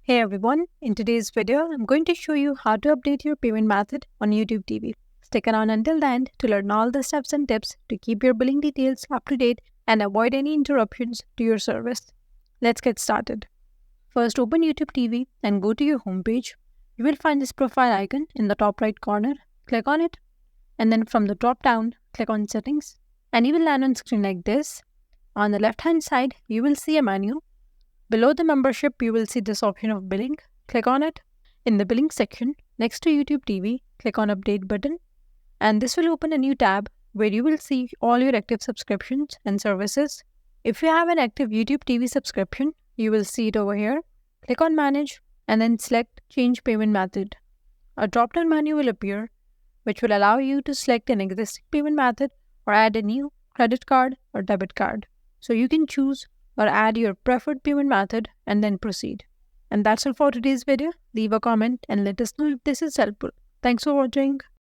Hey everyone, in today's video, I'm going to show you how to update your payment method on YouTube TV. Stick around until the end to learn all the steps and tips to keep your billing details up to date and avoid any interruptions to your service. Let's get started. First, open YouTube TV and go to your homepage. You will find this profile icon in the top right corner. Click on it, and then from the drop down, click on Settings, and you will land on a screen like this. On the left hand side, you will see a menu. Below the membership, you will see this option of billing. Click on it. In the billing section, next to YouTube TV, click on Update button. And this will open a new tab where you will see all your active subscriptions and services. If you have an active YouTube TV subscription, you will see it over here. Click on Manage and then select Change Payment Method. A drop-down menu will appear, which will allow you to select an existing payment method or add a new credit card or debit card. So you can choose or add your preferred payment method and then proceed. And that's all for today's video. Leave a comment and let us know if this is helpful. Thanks for watching.